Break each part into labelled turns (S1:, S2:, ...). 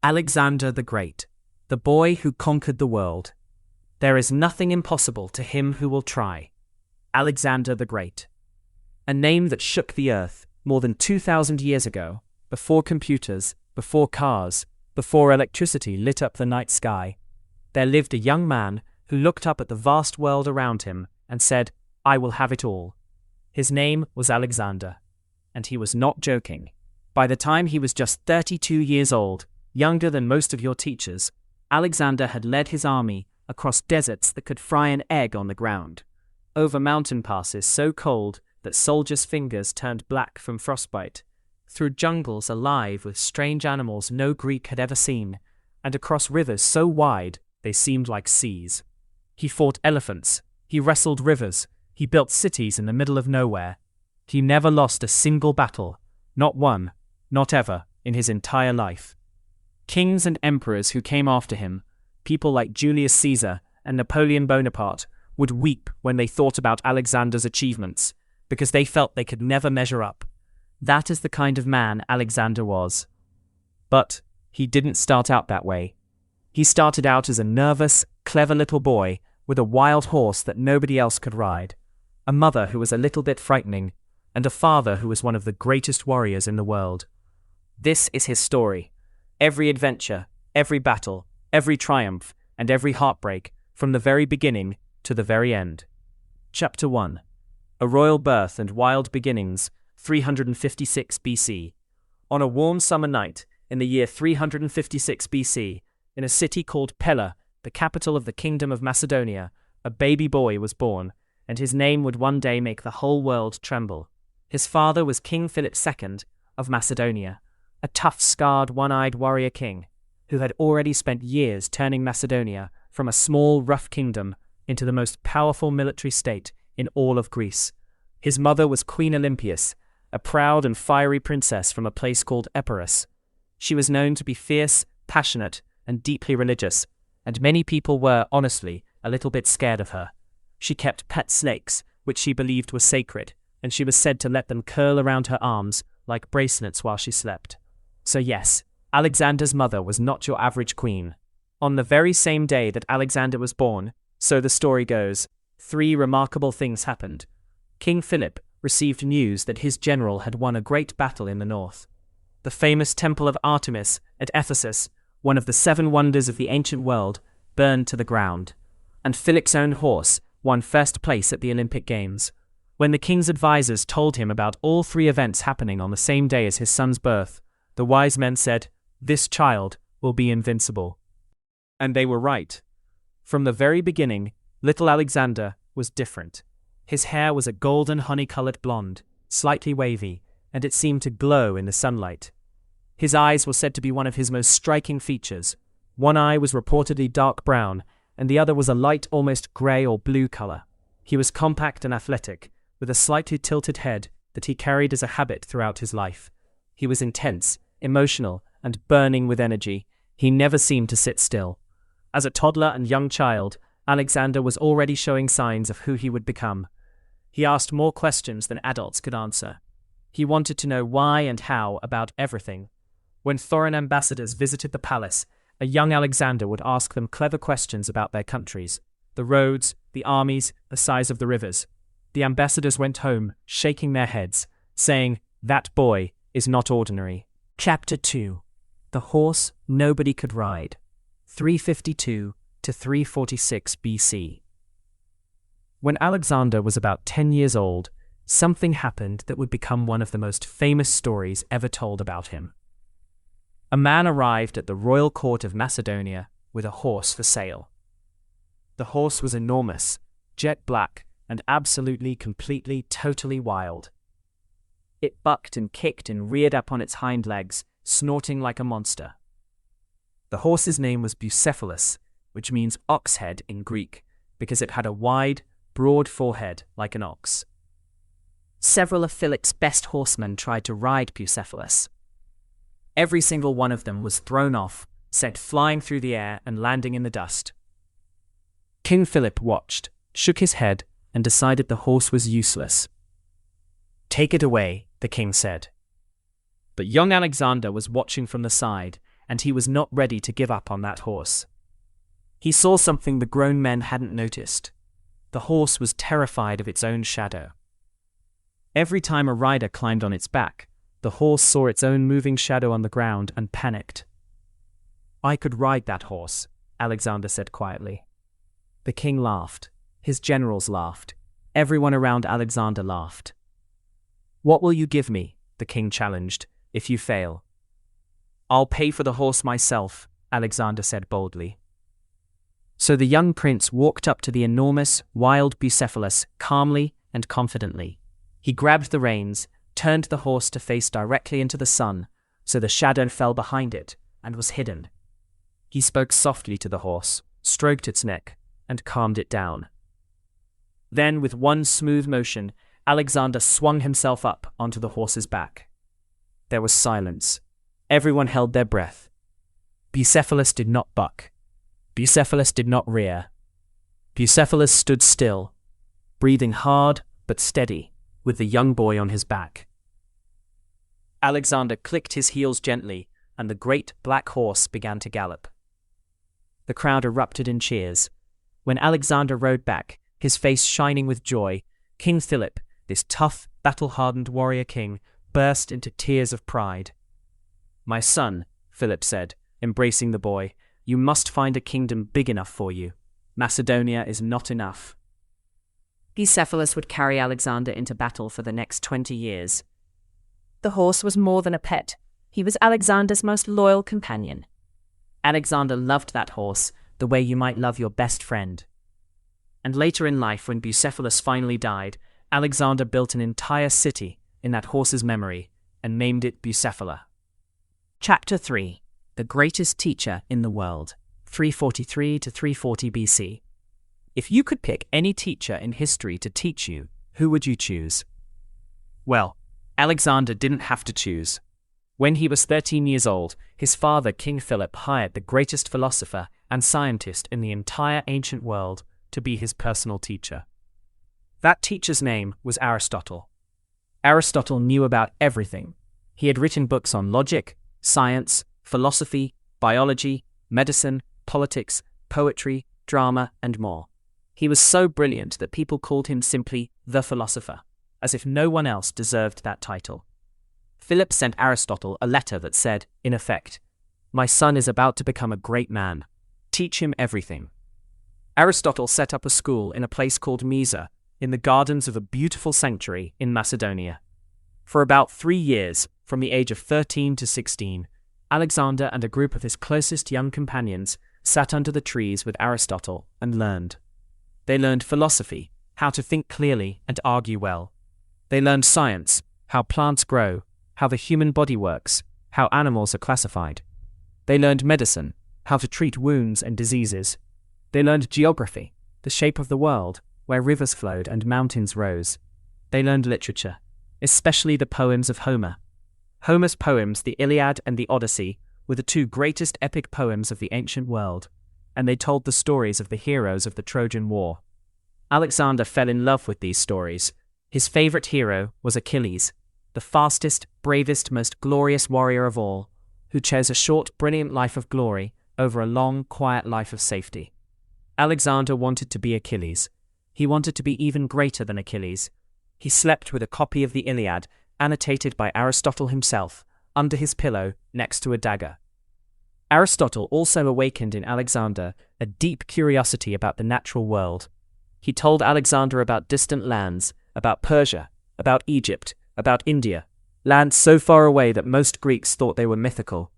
S1: Alexander the Great, the boy who conquered the world. There is nothing impossible to him who will try. Alexander the Great. A name that shook the earth more than 2,000 years ago, before computers, before cars, before electricity lit up the night sky. There lived a young man who looked up at the vast world around him and said, "I will have it all." His name was Alexander, and he was not joking. By the time he was just 32 years old, younger than most of your teachers, Alexander had led his army across deserts that could fry an egg on the ground, over mountain passes so cold that soldiers' fingers turned black from frostbite, through jungles alive with strange animals no Greek had ever seen, and across rivers so wide they seemed like seas. He fought elephants, he wrestled rivers, he built cities in the middle of nowhere. He never lost a single battle, not one, not ever, in his entire life. Kings and emperors who came after him, people like Julius Caesar and Napoleon Bonaparte, would weep when they thought about Alexander's achievements, because they felt they could never measure up. That is the kind of man Alexander was. But he didn't start out that way. He started out as a nervous, clever little boy with a wild horse that nobody else could ride, a mother who was a little bit frightening, and a father who was one of the greatest warriors in the world. This is his story. Every adventure, every battle, every triumph, and every heartbreak, from the very beginning to the very end. Chapter 1. A Royal Birth and Wild Beginnings, 356 BC. On a warm summer night, in the year 356 BC, in a city called Pella, the capital of the Kingdom of Macedonia, a baby boy was born, and his name would one day make the whole world tremble. His father was King Philip II of Macedonia, a tough, scarred, one-eyed warrior king, who had already spent years turning Macedonia from a small, rough kingdom into the most powerful military state in all of Greece. His mother was Queen Olympias, a proud and fiery princess from a place called Epirus. She was known to be fierce, passionate, and deeply religious, and many people were, honestly, a little bit scared of her. She kept pet snakes, which she believed were sacred, and she was said to let them curl around her arms like bracelets while she slept. So yes, Alexander's mother was not your average queen. On the very same day that Alexander was born, so the story goes, 3 remarkable things happened. King Philip received news that his general had won a great battle in the north. The famous temple of Artemis at Ephesus, one of the 7 wonders of the ancient world, burned to the ground, and Philip's own horse won first place at the Olympic Games. When the king's advisors told him about all 3 events happening on the same day as his son's birth, the wise men said, "This child will be invincible." And they were right. From the very beginning, little Alexander was different. His hair was a golden honey-colored blonde, slightly wavy, and it seemed to glow in the sunlight. His eyes were said to be one of his most striking features. One eye was reportedly dark brown, and the other was a light, almost grey or blue color. He was compact and athletic, with a slightly tilted head that he carried as a habit throughout his life. He was intense, emotional, and burning with energy. He never seemed to sit still. As a toddler and young child, Alexander was already showing signs of who he would become. He asked more questions than adults could answer. He wanted to know why and how about everything. When foreign ambassadors visited the palace, a young Alexander would ask them clever questions about their countries, the roads, the armies, the size of the rivers. The ambassadors went home, shaking their heads, saying, "That boy is not ordinary." Chapter 2. The Horse Nobody Could Ride, 352 to 346 BC. When Alexander was about 10 years old, something happened that would become one of the most famous stories ever told about him. A man arrived at the royal court of Macedonia with a horse for sale. The horse was enormous, jet black, and absolutely, completely, totally wild. It bucked and kicked and reared up on its hind legs, snorting like a monster. The horse's name was Bucephalus, which means ox head in Greek, because it had a wide, broad forehead like an ox. Several of Philip's best horsemen tried to ride Bucephalus. Every single one of them was thrown off, sent flying through the air and landing in the dust. King Philip watched, shook his head, and decided the horse was useless. "Take it away," the king said. But young Alexander was watching from the side, and he was not ready to give up on that horse. He saw something the grown men hadn't noticed. The horse was terrified of its own shadow. Every time a rider climbed on its back, the horse saw its own moving shadow on the ground and panicked. "I could ride that horse," Alexander said quietly. The king laughed. His generals laughed. Everyone around Alexander laughed. "What will you give me?" the king challenged, "if you fail?" "I'll pay for the horse myself," Alexander said boldly. So the young prince walked up to the enormous, wild Bucephalus calmly and confidently. He grabbed the reins, turned the horse to face directly into the sun, so the shadow fell behind it and was hidden. He spoke softly to the horse, stroked its neck, and calmed it down. Then, with one smooth motion, Alexander swung himself up onto the horse's back. There was silence. Everyone held their breath. Bucephalus did not buck. Bucephalus did not rear. Bucephalus stood still, breathing hard but steady, with the young boy on his back. Alexander clicked his heels gently, and the great black horse began to gallop. The crowd erupted in cheers. When Alexander rode back, his face shining with joy, King Philip, this tough, battle-hardened warrior king, burst into tears of pride. "My son," Philip said, embracing the boy, "you must find a kingdom big enough for you. Macedonia is not enough."
S2: Bucephalus would carry Alexander into battle for the next 20 years. The horse was more than a pet. He was Alexander's most loyal companion. Alexander loved that horse the way you might love your best friend.
S1: And later in life, when Bucephalus finally died, Alexander built an entire city in that horse's memory and named it Bucephala.
S2: Chapter 3. The Greatest Teacher in the World, 343 to 340 BC.
S1: If you could pick any teacher in history to teach you, who would you choose? Well, Alexander didn't have to choose. When he was 13 years old, his father, King Philip, hired the greatest philosopher and scientist in the entire ancient world to be his personal teacher. That teacher's name was Aristotle. Aristotle knew about everything. He had written books on logic, science, philosophy, biology, medicine, politics, poetry, drama, and more. He was so brilliant that people called him simply the philosopher, as if no one else deserved that title. Philip sent Aristotle a letter that said, in effect, "My son is about to become a great man. Teach him everything." Aristotle set up a school in a place called Mysa, in the gardens of a beautiful sanctuary in Macedonia. For about 3 years, from the age of 13 to 16, Alexander and a group of his closest young companions sat under the trees with Aristotle and learned. They learned philosophy, how to think clearly and argue well. They learned science, how plants grow, how the human body works, how animals are classified. They learned medicine, how to treat wounds and diseases. They learned geography, the shape of the world, where rivers flowed and mountains rose. They learned literature, especially the poems of Homer. Homer's poems, the Iliad and the Odyssey, were the two greatest epic poems of the ancient world, and they told the stories of the heroes of the Trojan War. Alexander fell in love with these stories. His favorite hero was Achilles, the fastest, bravest, most glorious warrior of all, who chose a short, brilliant life of glory over a long, quiet life of safety. Alexander wanted to be Achilles. He wanted to be even greater than Achilles. He slept with a copy of the Iliad, annotated by Aristotle himself, under his pillow next to a dagger. Aristotle also awakened in Alexander a deep curiosity about the natural world. He told Alexander about distant lands, about Persia, about Egypt, about India, lands so far away that most Greeks thought they were mythical.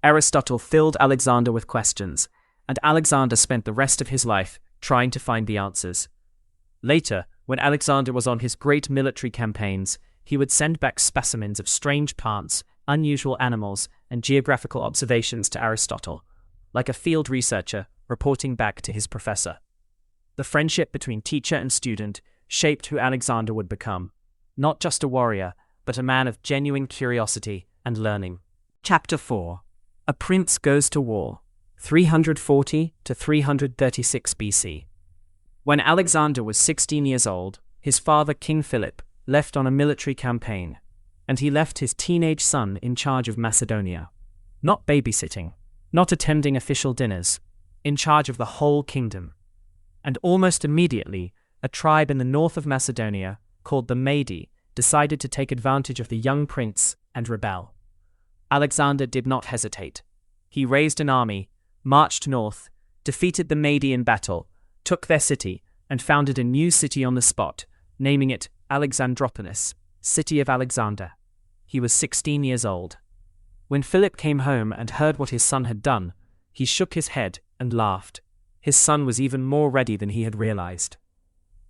S1: Aristotle filled Alexander with questions, and Alexander spent the rest of his life trying to find the answers. Later, when Alexander was on his great military campaigns, he would send back specimens of strange plants, unusual animals, and geographical observations to Aristotle, like a field researcher reporting back to his professor. The friendship between teacher and student shaped who Alexander would become, not just a warrior, but a man of genuine curiosity and learning. Chapter 4. A Prince Goes to War, 340 to 336 BC. When Alexander was 16 years old, his father, King Philip, left on a military campaign, and he left his teenage son in charge of Macedonia. not babysitting, not attending official dinners, in charge of the whole kingdom. And almost immediately, a tribe in the north of Macedonia, called the Mede, decided to take advantage of the young prince and rebel. Alexander did not hesitate. He raised an army, marched north, defeated the Mede in battle, took their city, and founded a new city on the spot, naming it Alexandropolis, city of Alexander. He was 16 years old. When Philip came home and heard what his son had done, he shook his head and laughed. His son was even more ready than he had realized.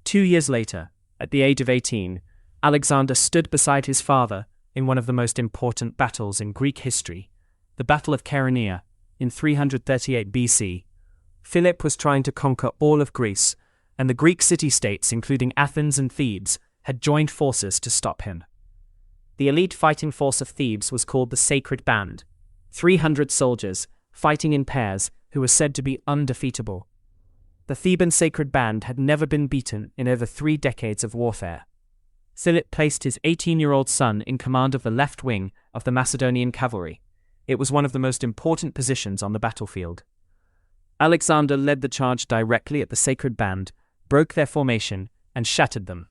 S1: 2 years later, at the age of 18, Alexander stood beside his father in one of the most important battles in Greek history, the Battle of Chaeronea, in 338 BC. Philip was trying to conquer all of Greece, and the Greek city-states, including Athens and Thebes, had joined forces to stop him. The elite fighting force of Thebes was called the Sacred Band, 300 soldiers, fighting in pairs, who were said to be undefeatable. The Theban Sacred Band had never been beaten in over 3 decades of warfare. Philip placed his 18-year-old son in command of the left wing of the Macedonian cavalry. It was one of the most important positions on the battlefield. Alexander led the charge directly at the Sacred Band, broke their formation, and shattered them.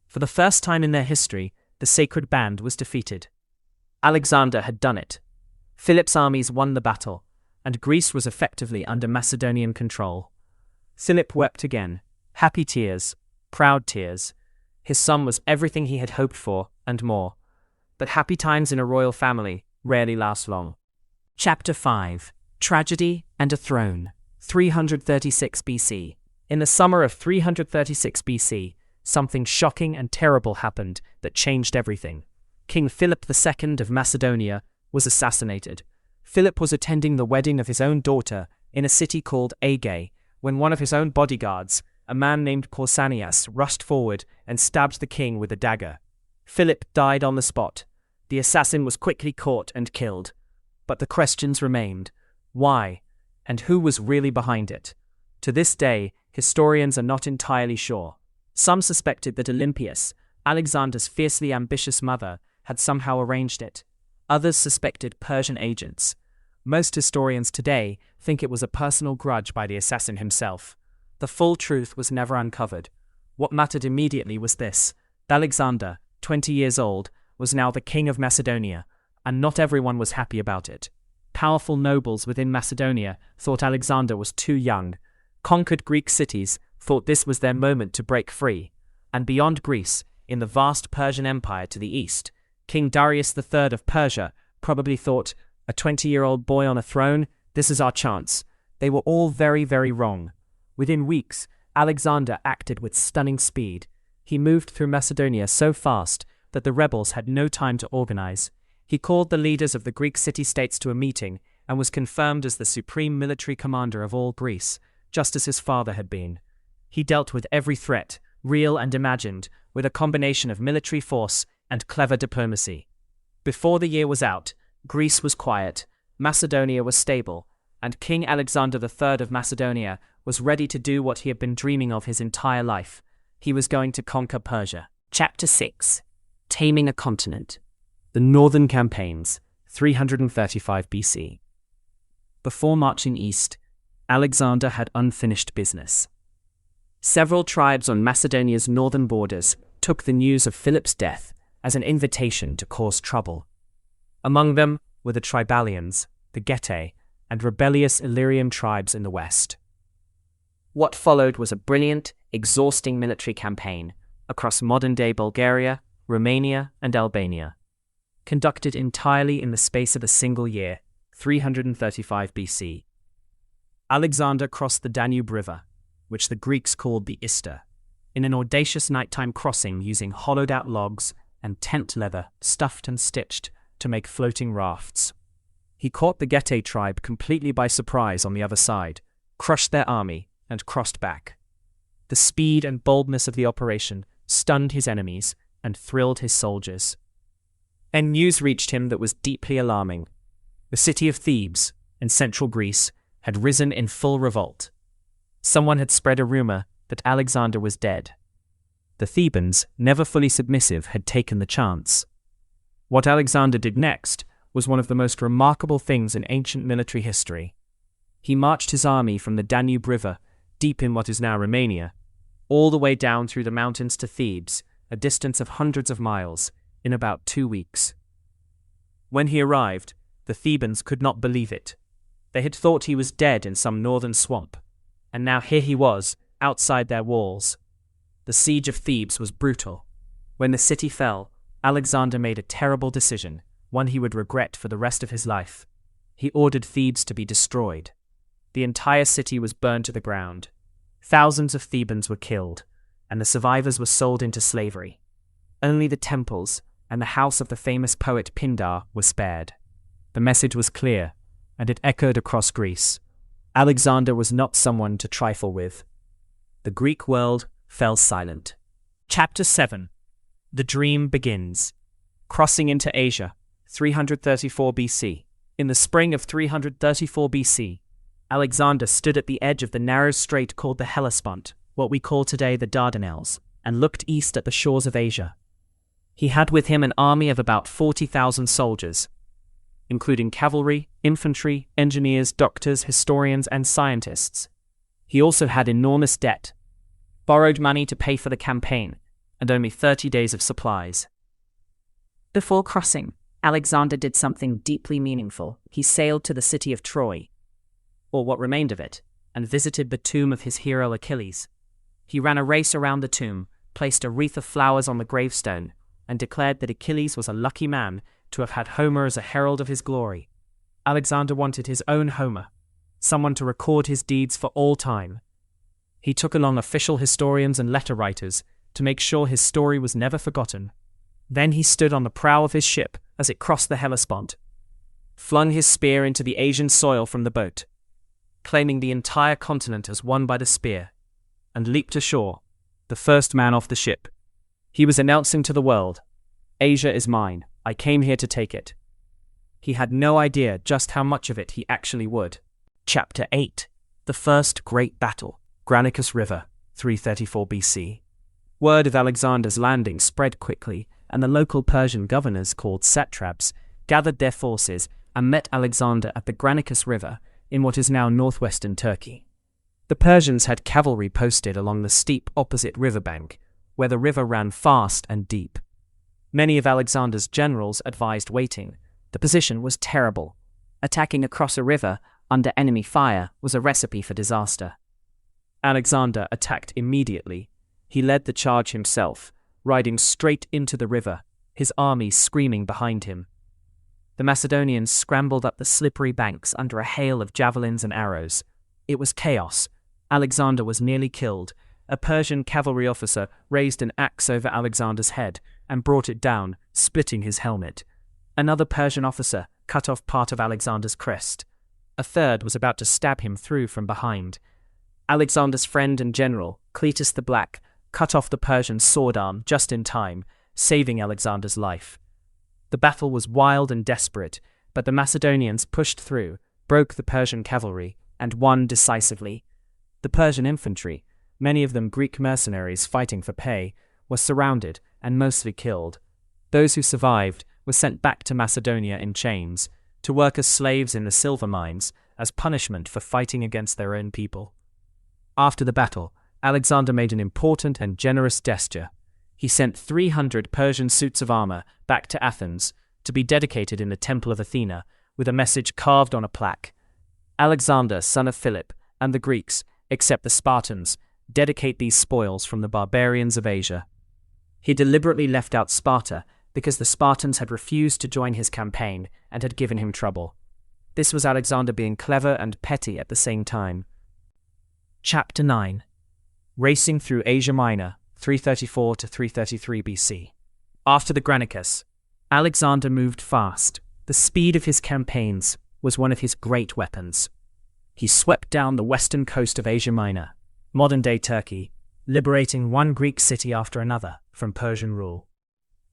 S1: For the first time in their history, the Sacred Band was defeated. Alexander had done it. Philip's armies won the battle, and Greece was effectively under Macedonian control. Philip wept again, happy tears, proud tears. His son was everything he had hoped for, and more. But happy times in a royal family rarely last long. Chapter 5. Tragedy and a Throne, 336 BC. In the summer of 336 BC, something shocking and terrible happened that changed everything. King Philip II of Macedonia was assassinated. Philip was attending the wedding of his own daughter in a city called Aegae, when one of his own bodyguards, a man named Pausanias, rushed forward and stabbed the king with a dagger. Philip died on the spot. The assassin was quickly caught and killed. But the questions remained. Why? And who was really behind it? To this day, historians are not entirely sure. Some suspected that Olympias, Alexander's fiercely ambitious mother, had somehow arranged it. Others suspected Persian agents. Most historians today think it was a personal grudge by the assassin himself. The full truth was never uncovered. What mattered immediately was this: Alexander, 20 years old, was now the king of Macedonia, and not everyone was happy about it. Powerful nobles within Macedonia thought Alexander was too young. Conquered Greek cities thought this was their moment to break free. And beyond Greece, in the vast Persian Empire to the east, King Darius III of Persia probably thought, a 20-year-old boy on a throne, this is our chance. They were all very, very wrong. Within weeks, Alexander acted with stunning speed. He moved through Macedonia so fast that the rebels had no time to organize. He called the leaders of the Greek city-states to a meeting and was confirmed as the supreme military commander of all Greece, just as his father had been. He dealt with every threat, real and imagined, with a combination of military force and clever diplomacy. Before the year was out, Greece was quiet, Macedonia was stable, and King Alexander III of Macedonia was ready to do what he had been dreaming of his entire life. He was going to conquer Persia. Chapter 6. Taming a Continent. The Northern Campaigns, 335 BC. Before marching east, Alexander had unfinished business. Several tribes on Macedonia's northern borders took the news of Philip's death as an invitation to cause trouble. Among them were the Tribalians, the Getae, and rebellious Illyrian tribes in the west. What followed was a brilliant, exhausting military campaign across modern-day Bulgaria, Romania, and Albania, conducted entirely in the space of a single year, 335 BC. Alexander crossed the Danube River, which the Greeks called the Ister, in an audacious nighttime crossing using hollowed-out logs and tent leather stuffed and stitched to make floating rafts. He caught the Getae tribe completely by surprise on the other side, crushed their army, and crossed back. The speed and boldness of the operation stunned his enemies and thrilled his soldiers. And news reached him that was deeply alarming. The city of Thebes, in central Greece, had risen in full revolt. Someone had spread a rumor that Alexander was dead. The Thebans, never fully submissive, had taken the chance. What Alexander did next was one of the most remarkable things in ancient military history. He marched his army from the Danube River, deep in what is now Romania, all the way down through the mountains to Thebes, a distance of hundreds of miles, in about 2 weeks. When he arrived, the Thebans could not believe it. They had thought he was dead in some northern swamp, and now here he was, outside their walls. The siege of Thebes was brutal. When the city fell, Alexander made a terrible decision, one he would regret for the rest of his life. He ordered Thebes to be destroyed. The entire city was burned to the ground. Thousands of Thebans were killed, and the survivors were sold into slavery. Only the temples and the house of the famous poet Pindar were spared. The message was clear, and it echoed across Greece. Alexander was not someone to trifle with. The Greek world fell silent. Chapter 7. The Dream Begins. Crossing into Asia, 334 BC. In the spring of 334 BC, Alexander stood at the edge of the narrow strait called the Hellespont, what we call today the Dardanelles, and looked east at the shores of Asia. He had with him an army of about 40,000 soldiers, including cavalry, infantry, engineers, doctors, historians, and scientists. He also had enormous debt, borrowed money to pay for the campaign, and only 30 days of supplies.
S2: Before crossing, Alexander did something deeply meaningful. He sailed to the city of Troy,
S1: or what remained of it, and visited the tomb of his hero Achilles. He ran a race around the tomb, placed a wreath of flowers on the gravestone, and declared that Achilles was a lucky man to have had Homer as a herald of his glory. Alexander wanted his own Homer, someone to record his deeds for all time. He took along official historians and letter writers to make sure his story was never forgotten. Then he stood on the prow of his ship as it crossed the Hellespont, flung his spear into the Asian soil from the boat, claiming the entire continent as won by the spear, and leaped ashore, the first man off the ship. He was announcing to the world, "Asia is mine. I came here to take it." He had no idea just how much of it he actually would. Chapter 8. The First Great Battle. Granicus River, 334 BC. Word of Alexander's landing spread quickly, and the local Persian governors, called satraps, gathered their forces and met Alexander at the Granicus River in what is now northwestern Turkey. The Persians had cavalry posted along the steep opposite riverbank, where the river ran fast and deep. Many of Alexander's generals advised waiting. The position was terrible. Attacking across a river under enemy fire was a recipe for disaster. Alexander attacked immediately. He led the charge himself, riding straight into the river, his army screaming behind him. The Macedonians scrambled up the slippery banks under a hail of javelins and arrows. It was chaos. Alexander was nearly killed. A Persian cavalry officer raised an axe over Alexander's head and brought it down, splitting his helmet. Another Persian officer cut off part of Alexander's crest. A third was about to stab him through from behind. Alexander's friend and general, Cletus the Black, cut off the Persian's sword arm just in time, saving Alexander's life. The battle was wild and desperate, but the Macedonians pushed through, broke the Persian cavalry, and won decisively. The Persian infantry, many of them Greek mercenaries fighting for pay, were surrounded and mostly killed. Those who survived were sent back to Macedonia in chains, to work as slaves in the silver mines, as punishment for fighting against their own people. After the battle, Alexander made an important and generous gesture. He sent 300 Persian suits of armor back to Athens to be dedicated in the Temple of Athena, with a message carved on a plaque. Alexander, son of Philip, and the Greeks, except the Spartans, dedicate these spoils from the barbarians of Asia. He deliberately left out Sparta because the Spartans had refused to join his campaign and had given him trouble. This was Alexander being clever and petty at the same time. Chapter 9. Racing through Asia Minor, 334 to 333 BC. After the Granicus, Alexander moved fast. The speed of his campaigns was one of his great weapons. He swept down the western coast of Asia Minor, modern-day Turkey, liberating one Greek city after another from Persian rule.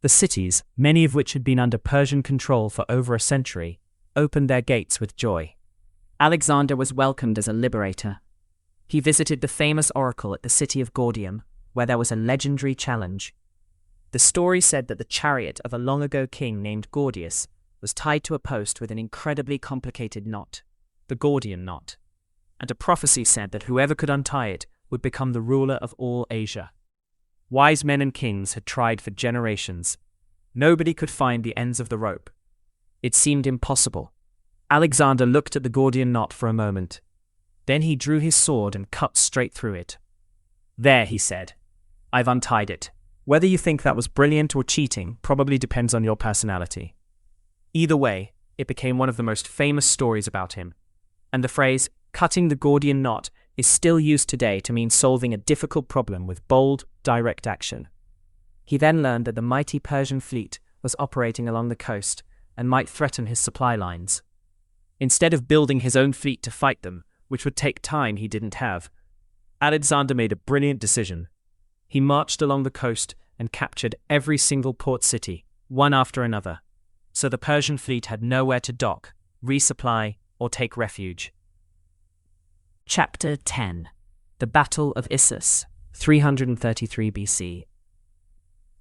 S1: The cities, many of which had been under Persian control for over a century, opened their gates with joy. Alexander was welcomed as a liberator. He visited the famous oracle at the city of Gordium, where there was a legendary challenge. The story said that the chariot of a long-ago king named Gordius was tied to a post with an incredibly complicated knot, the Gordian knot, and a prophecy said that whoever could untie it would become the ruler of all Asia. Wise men and kings had tried for generations. Nobody could find the ends of the rope. It seemed impossible. Alexander looked at the Gordian knot for a moment. Then he drew his sword and cut straight through it. "There," he said. "I've untied it." Whether you think that was brilliant or cheating probably depends on your personality. Either way, it became one of the most famous stories about him. And the phrase, "cutting the Gordian knot," is still used today to mean solving a difficult problem with bold, direct action. He then learned that the mighty Persian fleet was operating along the coast and might threaten his supply lines. Instead of building his own fleet to fight them, which would take time he didn't have, Alexander made a brilliant decision. He marched along the coast and captured every single port city, one after another, so the Persian fleet had nowhere to dock, resupply, or take refuge. Chapter 10. The Battle of Issus, 333 BC.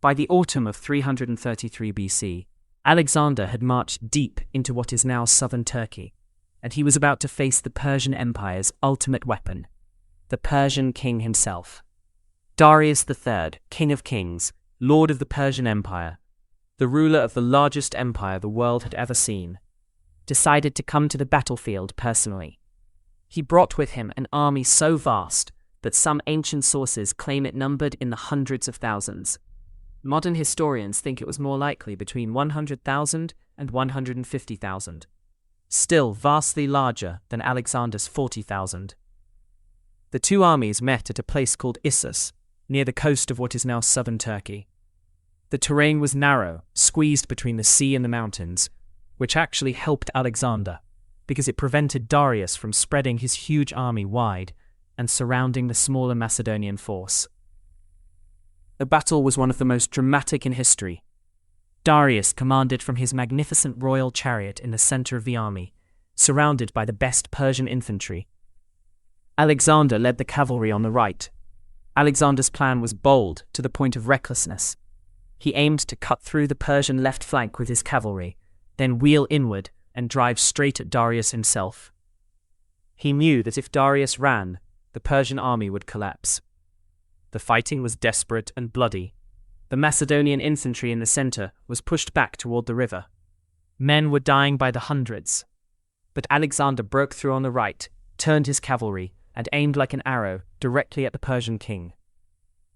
S1: By the autumn of 333 BC, Alexander had marched deep into what is now southern Turkey, and he was about to face the Persian Empire's ultimate weapon, the Persian king himself. Darius III, King of Kings, Lord of the Persian Empire, the ruler of the largest empire the world had ever seen, decided to come to the battlefield personally. He brought with him an army so vast that some ancient sources claim it numbered in the hundreds of thousands. Modern historians think it was more likely between 100,000 and 150,000, still vastly larger than Alexander's 40,000. The two armies met at a place called Issus, near the coast of what is now southern Turkey. The terrain was narrow, squeezed between the sea and the mountains, which actually helped Alexander, because it prevented Darius from spreading his huge army wide and surrounding the smaller Macedonian force. The battle was one of the most dramatic in history. Darius commanded from his magnificent royal chariot in the center of the army, surrounded by the best Persian infantry. Alexander led the cavalry on the right. Alexander's plan was bold to the point of recklessness. He aimed to cut through the Persian left flank with his cavalry, then wheel inward and drive straight at Darius himself. He knew that if Darius ran, the Persian army would collapse. The fighting was desperate and bloody. The Macedonian infantry in the center was pushed back toward the river. Men were dying by the hundreds. But Alexander broke through on the right, turned his cavalry, and aimed like an arrow directly at the Persian king.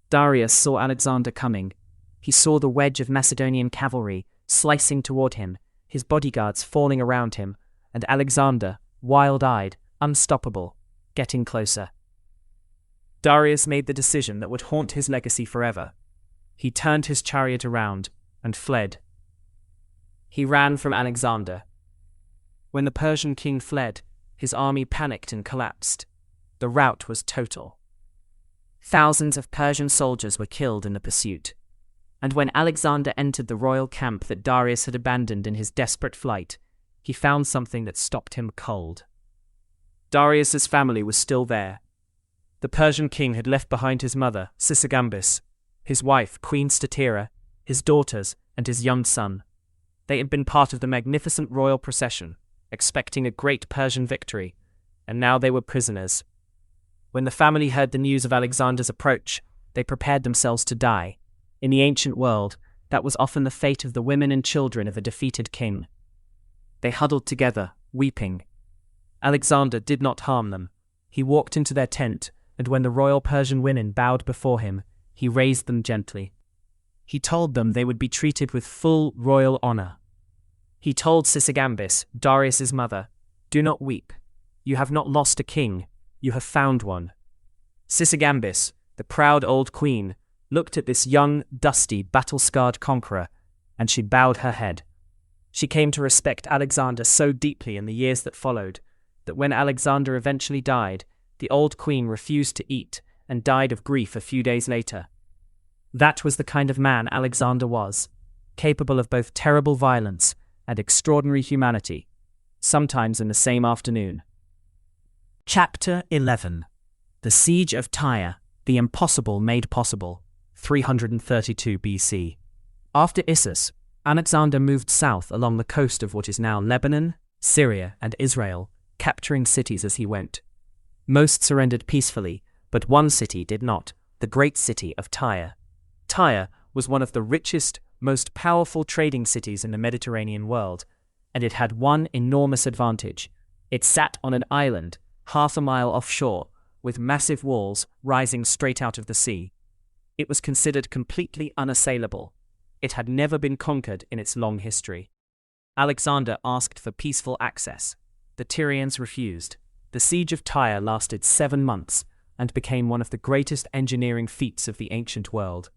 S1: Darius saw Alexander coming. He saw the wedge of Macedonian cavalry slicing toward him, his bodyguards falling around him, and Alexander, wild-eyed, unstoppable, getting closer. Darius made the decision that would haunt his legacy forever. He turned his chariot around and fled. He ran from Alexander. When the Persian king fled, his army panicked and collapsed. The rout was total. Thousands of Persian soldiers were killed in the pursuit. And when Alexander entered the royal camp that Darius had abandoned in his desperate flight, he found something that stopped him cold. Darius's family was still there. The Persian king had left behind his mother, Sisygambis, his wife, Queen Statira, his daughters, and his young son. They had been part of the magnificent royal procession, expecting a great Persian victory, and now they were prisoners. When the family heard the news of Alexander's approach, they prepared themselves to die. In the ancient world, that was often the fate of the women and children of a defeated king. They huddled together, weeping. Alexander did not harm them. He walked into their tent, and when the royal Persian women bowed before him, he raised them gently. He told them they would be treated with full royal honor. He told Sisygambis, Darius's mother, "Do not weep. You have not lost a king. You have found one." Sisygambis, the proud old queen, looked at this young, dusty, battle-scarred conqueror, and she bowed her head. She came to respect Alexander so deeply in the years that followed, that when Alexander eventually died, the old queen refused to eat and died of grief a few days later. That was the kind of man Alexander was, capable of both terrible violence and extraordinary humanity, sometimes in the same afternoon. Chapter 11. The Siege of Tyre, the Impossible Made Possible, 332 BC. After Issus, Alexander moved south along the coast of what is now Lebanon, Syria, and Israel, capturing cities as he went. Most surrendered peacefully, but one city did not, the great city of Tyre. Tyre was one of the richest, most powerful trading cities in the Mediterranean world, and it had one enormous advantage. It sat on an island, half a mile offshore, with massive walls rising straight out of the sea. It was considered completely unassailable. It had never been conquered in its long history. Alexander asked for peaceful access. The Tyrians refused. The siege of Tyre lasted 7 months and became one of the greatest engineering feats of the ancient world.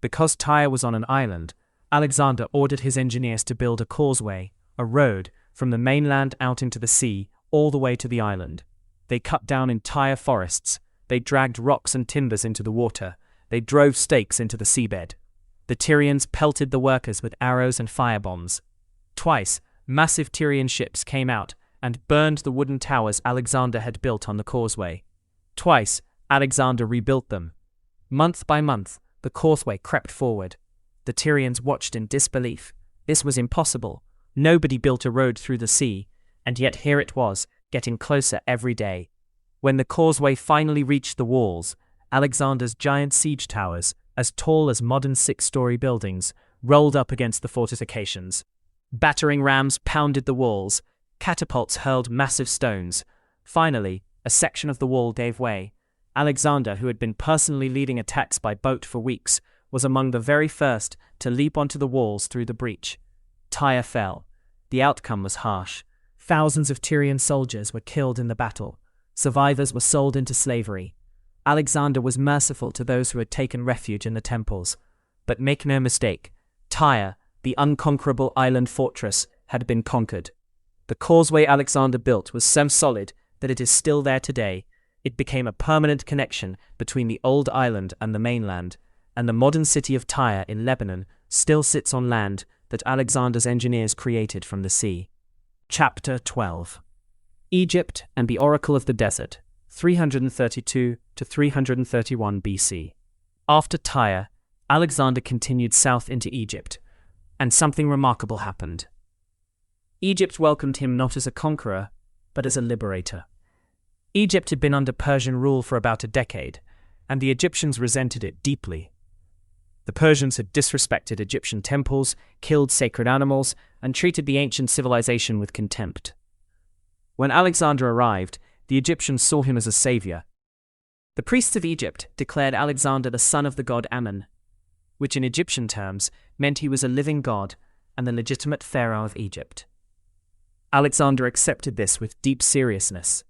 S1: Because Tyre was on an island, Alexander ordered his engineers to build a causeway, a road, from the mainland out into the sea, all the way to the island. They cut down entire forests. They dragged rocks and timbers into the water. They drove stakes into the seabed. The Tyrians pelted the workers with arrows and firebombs. Twice, massive Tyrian ships came out and burned the wooden towers Alexander had built on the causeway. Twice, Alexander rebuilt them. Month by month, the causeway crept forward. The Tyrians watched in disbelief. This was impossible. Nobody built a road through the sea, and yet here it was, getting closer every day. When the causeway finally reached the walls, Alexander's giant siege towers, as tall as modern 6-story buildings, rolled up against the fortifications. Battering rams pounded the walls. Catapults hurled massive stones. Finally, a section of the wall gave way. Alexander, who had been personally leading attacks by boat for weeks, was among the very first to leap onto the walls through the breach. Tyre fell. The outcome was harsh. Thousands of Tyrian soldiers were killed in the battle. Survivors were sold into slavery. Alexander was merciful to those who had taken refuge in the temples. But make no mistake, Tyre, the unconquerable island fortress, had been conquered. The causeway Alexander built was so solid that it is still there today. It became a permanent connection between the old island and the mainland, and the modern city of Tyre in Lebanon still sits on land that Alexander's engineers created from the sea. Chapter 12. Egypt and the Oracle of the Desert, 332 to 331 BC. After Tyre, Alexander continued south into Egypt, and something remarkable happened. Egypt welcomed him not as a conqueror, but as a liberator. Egypt had been under Persian rule for about a decade, and the Egyptians resented it deeply. The Persians had disrespected Egyptian temples, killed sacred animals, and treated the ancient civilization with contempt. When Alexander arrived, the Egyptians saw him as a savior. The priests of Egypt declared Alexander the son of the god Ammon, which in Egyptian terms meant he was a living god and the legitimate pharaoh of Egypt. Alexander accepted this with deep seriousness.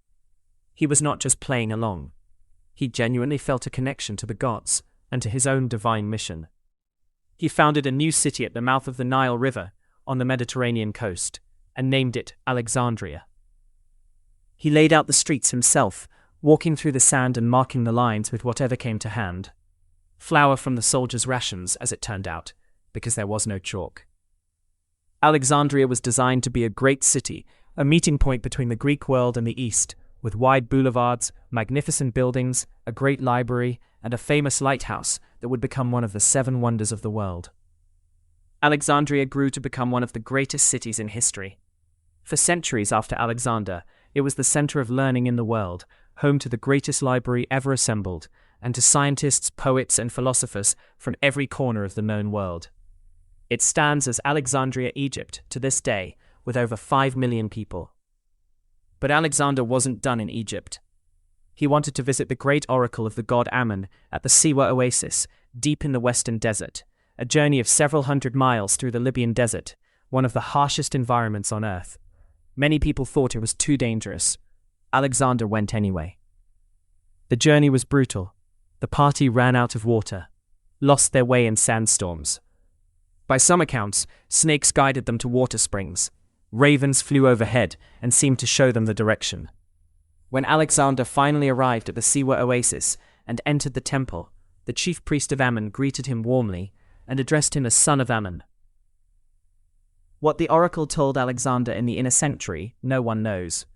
S1: He was not just playing along. He genuinely felt a connection to the gods and to his own divine mission. He founded a new city at the mouth of the Nile River on the Mediterranean coast and named it Alexandria. He laid out the streets himself, walking through the sand and marking the lines with whatever came to hand. Flour from the soldiers' rations, as it turned out, because there was no chalk. Alexandria was designed to be a great city, a meeting point between the Greek world and the East, with wide boulevards, magnificent buildings, a great library, and a famous lighthouse that would become one of the 7 wonders of the world. Alexandria grew to become one of the greatest cities in history. For centuries after Alexander, it was the center of learning in the world, home to the greatest library ever assembled, and to scientists, poets, and philosophers from every corner of the known world. It stands as Alexandria, Egypt, to this day, with over 5 million people. But Alexander wasn't done in Egypt. He wanted to visit the great oracle of the god Ammon at the Siwa oasis, deep in the western desert, a journey of several hundred miles through the Libyan desert, one of the harshest environments on earth. Many people thought it was too dangerous. Alexander went anyway. The journey was brutal. The party ran out of water, lost their way in sandstorms. By some accounts, snakes guided them to water springs. Ravens flew overhead and seemed to show them the direction. When Alexander finally arrived at the Siwa oasis and entered the temple, the chief priest of Ammon greeted him warmly and addressed him as son of Ammon. What the oracle told Alexander in the inner sanctuary, no one knows.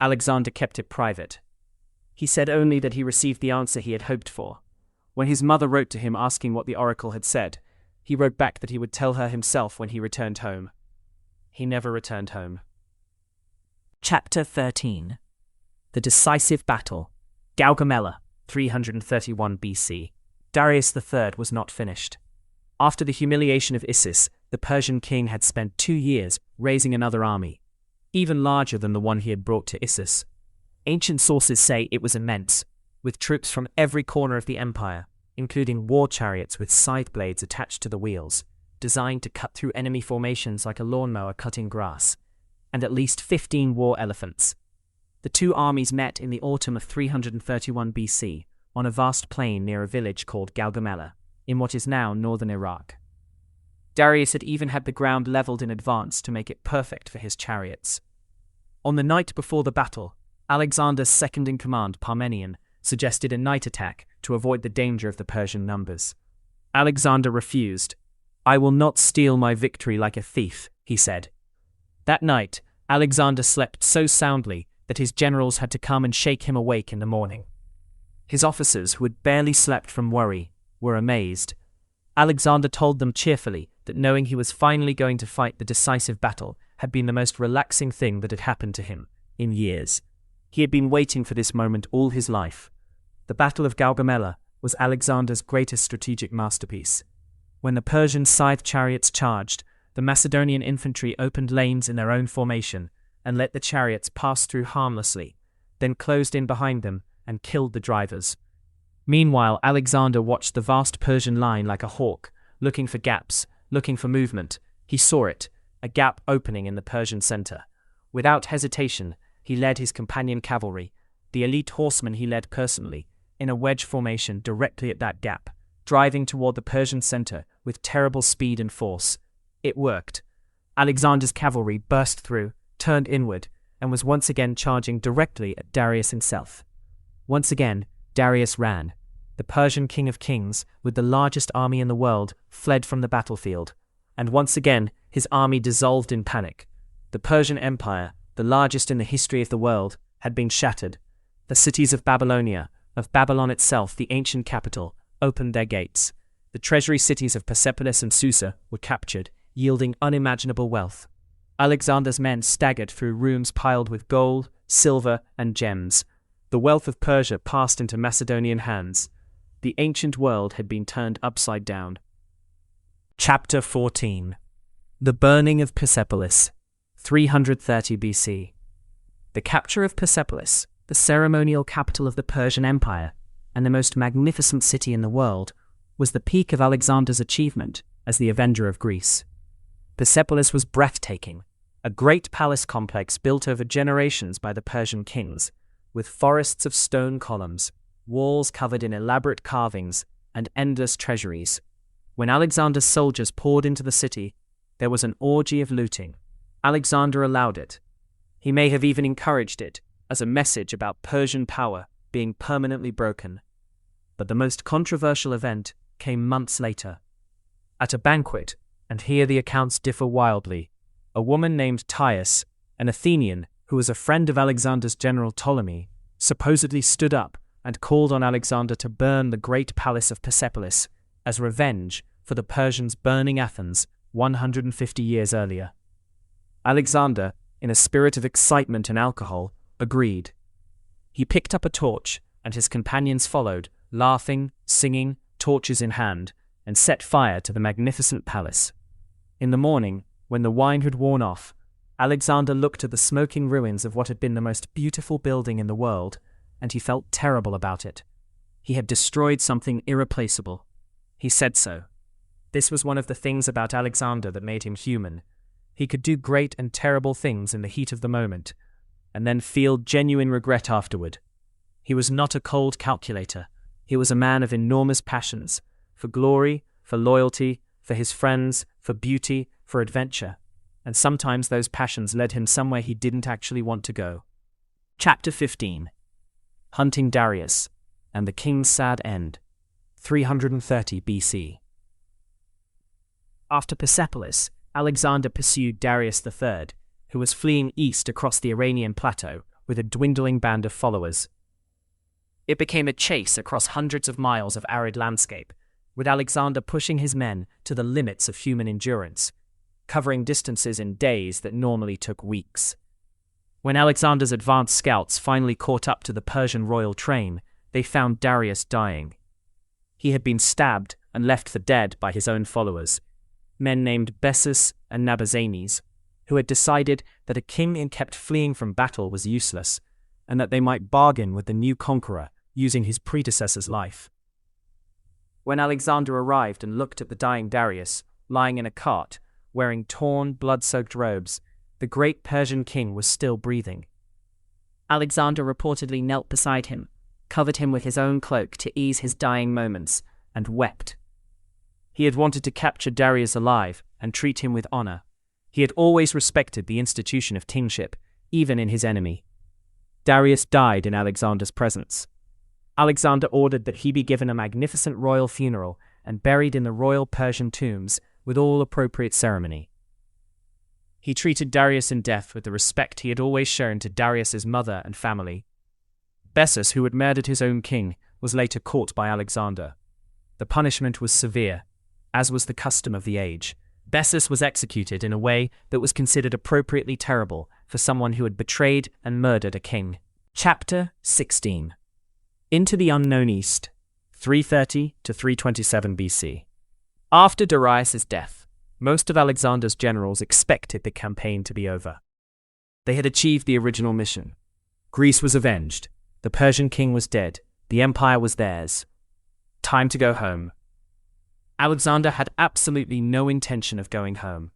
S1: Alexander kept it private. He said only that he received the answer he had hoped for. When his mother wrote to him asking what the oracle had said, He wrote back that he would tell her himself when he returned home. He never returned home.
S2: Chapter 13. The Decisive Battle. Gaugamela, 331 BC.
S1: Darius III was not finished. After the humiliation of Issus, the Persian king had spent 2 years raising another army, even larger than the one he had brought to Issus. Ancient sources say it was immense, with troops from every corner of the empire, including war chariots with scythe blades attached to the wheels, designed to cut through enemy formations like a lawnmower cutting grass, and at least 15 war elephants. The two armies met in the autumn of 331 BC on a vast plain near a village called Gaugamela, in what is now northern Iraq. Darius had even had the ground leveled in advance to make it perfect for his chariots. On the night before the battle, Alexander's second-in-command, Parmenion, suggested a night attack to avoid the danger of the Persian numbers. Alexander refused. "I will not steal my victory like a thief," he said. That night, Alexander slept so soundly that his generals had to come and shake him awake in the morning. His officers, who had barely slept from worry, were amazed. Alexander told them cheerfully that knowing he was finally going to fight the decisive battle had been the most relaxing thing that had happened to him in years. He had been waiting for this moment all his life. The Battle of Gaugamela was Alexander's greatest strategic masterpiece. When the Persian scythe chariots charged, the Macedonian infantry opened lanes in their own formation and let the chariots pass through harmlessly, then closed in behind them and killed the drivers. Meanwhile, Alexander watched the vast Persian line like a hawk, looking for gaps, looking for movement. He saw it, a gap opening in the Persian center. Without hesitation, he led his companion cavalry, the elite horsemen he led personally, in a wedge formation directly at that gap, driving toward the Persian center with terrible speed and force. It worked. Alexander's cavalry burst through, turned inward, and was once again charging directly at Darius himself. Once again, Darius ran. The Persian king of kings, with the largest army in the world, fled from the battlefield, and once again his army dissolved in panic. The Persian Empire, the largest in the history of the world, had been shattered. The cities of Babylonia, of Babylon itself, the ancient capital, opened their gates. The treasury cities of Persepolis and Susa were captured, yielding unimaginable wealth. Alexander's men staggered through rooms piled with gold, silver, and gems. The wealth of Persia passed into Macedonian hands. The ancient world had been turned upside down. Chapter 14. The Burning of Persepolis, 330 BC. The capture of Persepolis, the ceremonial capital of the Persian Empire, and the most magnificent city in the world, was the peak of Alexander's achievement as the Avenger of Greece. Persepolis was breathtaking, a great palace complex built over generations by the Persian kings, with forests of stone columns, walls covered in elaborate carvings, and endless treasuries. When Alexander's soldiers poured into the city, there was an orgy of looting. Alexander allowed it. He may have even encouraged it, as a message about Persian power being permanently broken. But the most controversial event came months later. At a banquet, and here the accounts differ wildly, a woman named Thais, an Athenian who was a friend of Alexander's general Ptolemy, supposedly stood up and called on Alexander to burn the great palace of Persepolis as revenge for the Persians burning Athens 150 years earlier. Alexander, in a spirit of excitement and alcohol, agreed. He picked up a torch, and his companions followed, laughing, singing, torches in hand, and set fire to the magnificent palace. In the morning, when the wine had worn off, Alexander looked at the smoking ruins of what had been the most beautiful building in the world, and he felt terrible about it. He had destroyed something irreplaceable. He said so. This was one of the things about Alexander that made him human. He could do great and terrible things in the heat of the moment, and then feel genuine regret afterward. He was not a cold calculator. He was a man of enormous passions, for glory, for loyalty, for his friends, for beauty, for adventure. And sometimes those passions led him somewhere he didn't actually want to go. Chapter 15. Hunting Darius, and the King's Sad End, 330 BC. After Persepolis, Alexander pursued Darius III, who was fleeing east across the Iranian plateau with a dwindling band of followers. It became a chase across hundreds of miles of arid landscape, with Alexander pushing his men to the limits of human endurance, covering distances in days that normally took weeks. When Alexander's advanced scouts finally caught up to the Persian royal train, they found Darius dying. He had been stabbed and left for dead by his own followers, men named Bessus and Nabazanes, who had decided that a king kept fleeing from battle was useless, and that they might bargain with the new conqueror using his predecessor's life. When Alexander arrived and looked at the dying Darius, lying in a cart, wearing torn, blood-soaked robes, the great Persian king was still breathing.
S2: Alexander reportedly knelt beside him, covered him with his own cloak to ease his dying moments, and wept.
S1: He had wanted to capture Darius alive and treat him with honor. He had always respected the institution of kingship, even in his enemy. Darius died in Alexander's presence. Alexander ordered that he be given a magnificent royal funeral and buried in the royal Persian tombs with all appropriate ceremony. He treated Darius in death with the respect he had always shown to Darius's mother and family. Bessus, who had murdered his own king, was later caught by Alexander. The punishment was severe, as was the custom of the age. Bessus was executed in a way that was considered appropriately terrible for someone who had betrayed and murdered a king. Chapter 16. Into the Unknown East, 330 to 327 BC. After Darius's death, most of Alexander's generals expected the campaign to be over. They had achieved the original mission. Greece was avenged, the Persian king was dead, the empire was theirs. Time to go home. Alexander had absolutely no intention of going home.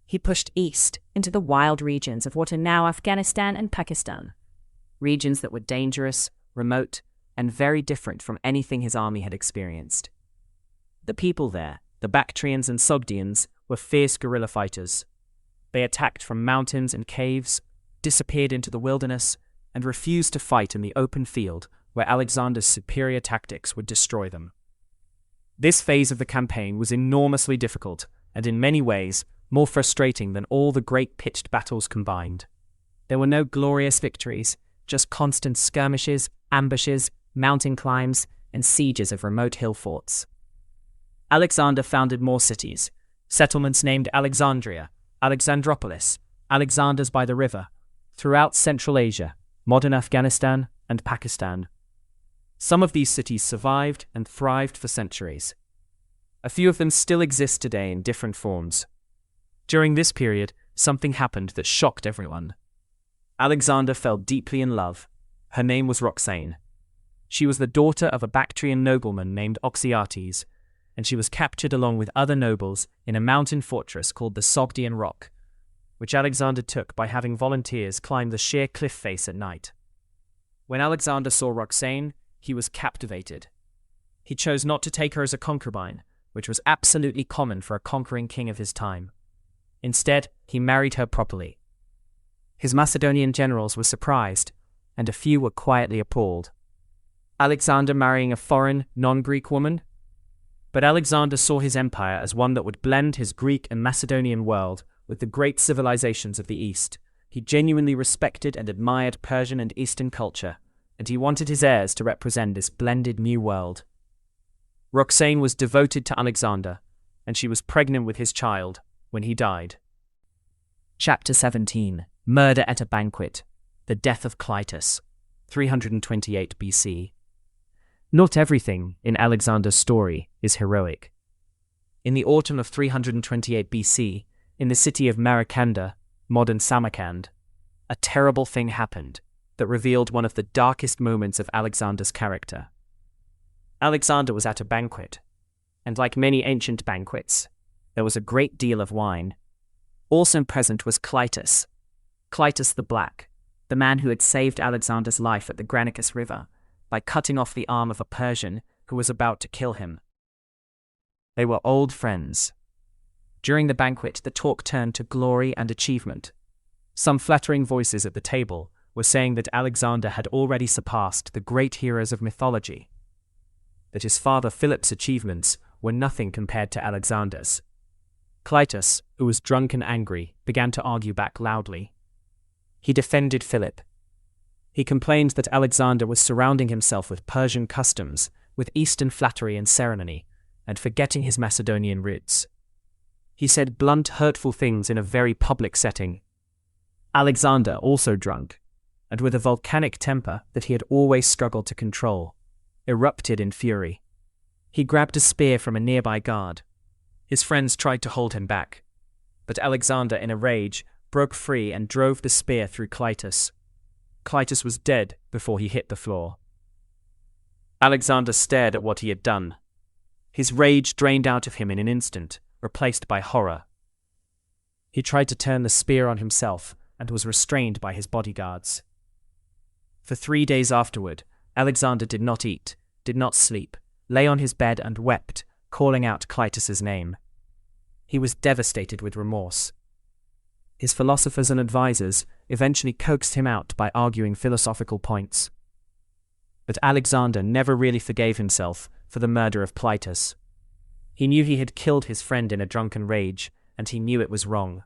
S2: He pushed east into the wild regions of what are now Afghanistan and Pakistan, regions that were dangerous, remote, and very different from anything his army had experienced. The people there, the Bactrians and Sogdians, were fierce guerrilla fighters. They attacked from mountains and caves, disappeared into the wilderness, and refused to fight in the open field where Alexander's superior tactics would destroy them. This phase of the campaign was enormously difficult, and in many ways more frustrating than all the great pitched battles combined. There were no glorious victories, just constant skirmishes, ambushes, mountain climbs, and sieges of remote hill forts. Alexander founded more cities, settlements named Alexandria, Alexandropolis, Alexanders by the river, throughout Central Asia, modern Afghanistan, and Pakistan. Some of these cities survived and thrived for centuries. A few of them still exist today in different forms. During this period, something happened that shocked everyone. Alexander fell deeply in love. Her name was Roxane. She was the daughter of a Bactrian nobleman named Oxyates, and she was captured along with other nobles in a mountain fortress called the Sogdian Rock, which Alexander took by having volunteers climb the sheer cliff face at night. When Alexander saw Roxane, he was captivated. He chose not to take her as a concubine, which was absolutely common for a conquering king of his time. Instead, he married her properly. His Macedonian generals were surprised, and a few were quietly appalled. Alexander marrying a foreign, non-Greek woman? But Alexander saw his empire as one that would blend his Greek and Macedonian world with the great civilizations of the East. He genuinely respected and admired Persian and Eastern culture, and he wanted his heirs to represent this blended new world. Roxane was devoted to Alexander, and she was pregnant with his child when he died. Chapter 17. Murder at a Banquet. The Death of Clytus, 328 BC. Not everything in Alexander's story is heroic. In the autumn of 328 BC, in the city of Marikanda, modern Samarkand, a terrible thing happened that revealed one of the darkest moments of Alexander's character. Alexander was at a banquet, and like many ancient banquets, there was a great deal of wine. Also present was Clytus the Black, the man who had saved Alexander's life at the Granicus River by cutting off the arm of a Persian who was about to kill him. They were old friends. During the banquet, the talk turned to glory and achievement. Some flattering voices at the table were saying that Alexander had already surpassed the great heroes of mythology, that his father Philip's achievements were nothing compared to Alexander's. Clytus, who was drunk and angry, began to argue back loudly. He defended Philip. He complained that Alexander was surrounding himself with Persian customs, with Eastern flattery and ceremony,
S1: and forgetting his Macedonian roots. He said blunt, hurtful things in a very public setting. Alexander, also drunk, and with a volcanic temper that he had always struggled to control, erupted in fury. He grabbed a spear from a nearby guard. His friends tried to hold him back, but Alexander, in a rage, broke free and drove the spear through Clytus. Clytus was dead before he hit the floor. Alexander stared at what he had done. His rage drained out of him in an instant, replaced by horror. He tried to turn the spear on himself and was restrained by his bodyguards. For 3 days afterward, Alexander did not eat, did not sleep, lay on his bed and wept, calling out Clytus's name. He was devastated with remorse. His philosophers and advisors eventually coaxed him out by arguing philosophical points. But Alexander never really forgave himself for the murder of Clytus. He knew he had killed his friend in a drunken rage, and he knew it was wrong.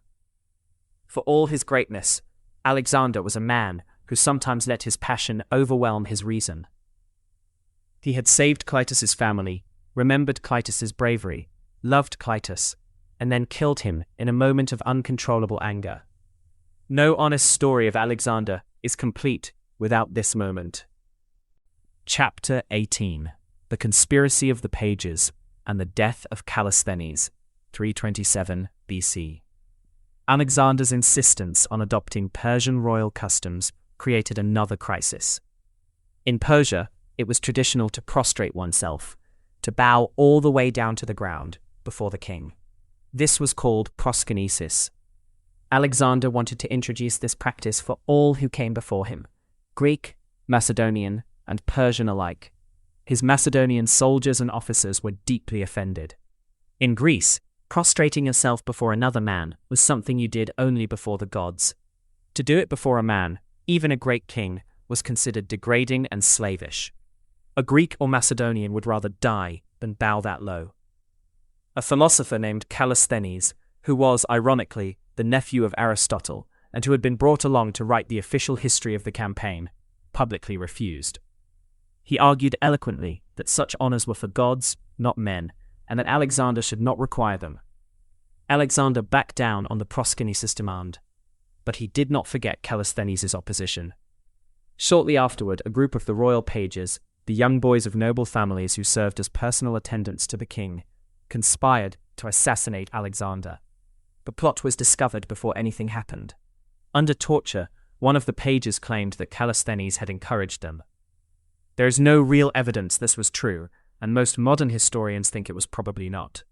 S1: For all his greatness, Alexander was a man who sometimes let his passion overwhelm his reason. He had saved Clytus's family, remembered Clytus's bravery, loved Clytus, and then killed him in a moment of uncontrollable anger. No honest story of Alexander is complete without this moment. Chapter 18: The Conspiracy of the Pages and the Death of Callisthenes, 327 BC. Alexander's insistence on adopting Persian royal customs created another crisis. In Persia, it was traditional to prostrate oneself, to bow all the way down to the ground before the king. This was called proskynesis. Alexander wanted to introduce this practice for all who came before him, Greek, Macedonian, and Persian alike. His Macedonian soldiers and officers were deeply offended. In Greece, prostrating yourself before another man was something you did only before the gods. To do it before a man, even a great king, was considered degrading and slavish. A Greek or Macedonian would rather die than bow that low. A philosopher named Callisthenes, who was, ironically, the nephew of Aristotle, and who had been brought along to write the official history of the campaign, publicly refused. He argued eloquently that such honors were for gods, not men, and that Alexander should not require them. Alexander backed down on the proskynesis demand, but he did not forget Callisthenes' opposition. Shortly afterward, a group of the royal pages, the young boys of noble families who served as personal attendants to the king, conspired to assassinate Alexander. The plot was discovered before anything happened. Under torture, one of the pages claimed that Callisthenes had encouraged them. There is no real evidence this was true, and most modern historians think it was probably not.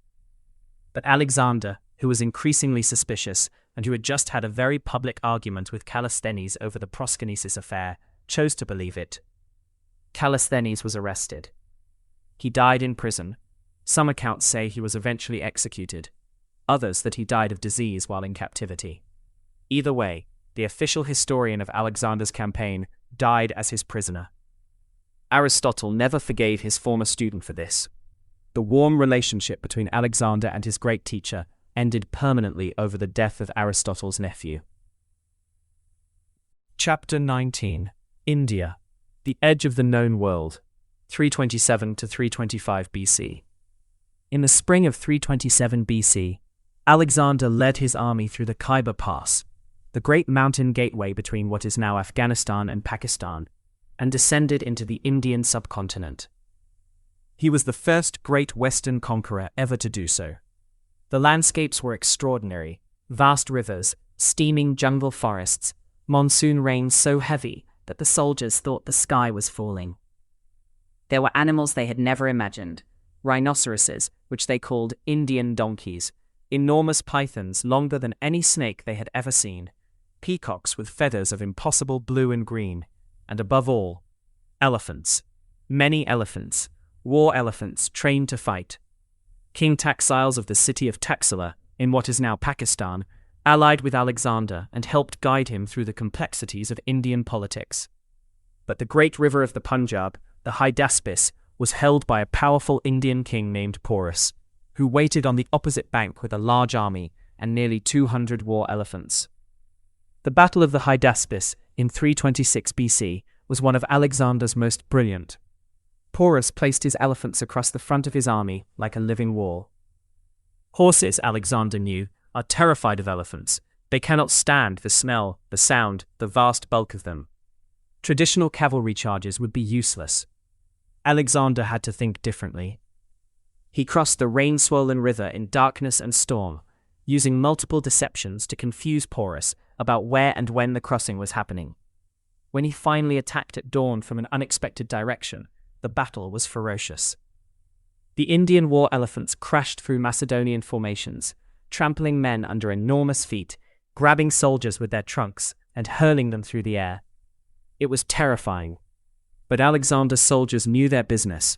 S1: But Alexander, who was increasingly suspicious and who had just had a very public argument with Callisthenes over the proskynesis affair, chose to believe it. Callisthenes was arrested. He died in prison. Some accounts say he was eventually executed, others that he died of disease while in captivity. Either way, the official historian of Alexander's campaign died as his prisoner. Aristotle never forgave his former student for this. The warm relationship between Alexander and his great teacher ended permanently over the death of Aristotle's nephew. Chapter 19: India, the Edge of the Known World, 327 to 325 BC. In the spring of 327 BC, Alexander led his army through the Khyber Pass, the great mountain gateway between what is now Afghanistan and Pakistan, and descended into the Indian subcontinent. He was the first great Western conqueror ever to do so. The landscapes were extraordinary: vast rivers, steaming jungle forests, monsoon rains so heavy that the soldiers thought the sky was falling. There were animals they had never imagined: rhinoceroses, which they called Indian donkeys, enormous pythons longer than any snake they had ever seen, peacocks with feathers of impossible blue and green, and above all, elephants. Many elephants, war elephants trained to fight. King Taxiles of the city of Taxila, in what is now Pakistan, allied with Alexander and helped guide him through the complexities of Indian politics. But the great river of the Punjab, the Hydaspes, was held by a powerful Indian king named Porus, who waited on the opposite bank with a large army and nearly 200 war elephants. The Battle of the Hydaspes in 326 BC was one of Alexander's most brilliant. Porus placed his elephants across the front of his army like a living wall. Horses, Alexander knew, are terrified of elephants. They cannot stand the smell, the sound, the vast bulk of them. Traditional cavalry charges would be useless. Alexander had to think differently. He crossed the rain-swollen river in darkness and storm, using multiple deceptions to confuse Porus about where and when the crossing was happening. When he finally attacked at dawn from an unexpected direction, the battle was ferocious. The Indian war elephants crashed through Macedonian formations, trampling men under enormous feet, grabbing soldiers with their trunks and hurling them through the air. It was terrifying, but Alexander's soldiers knew their business.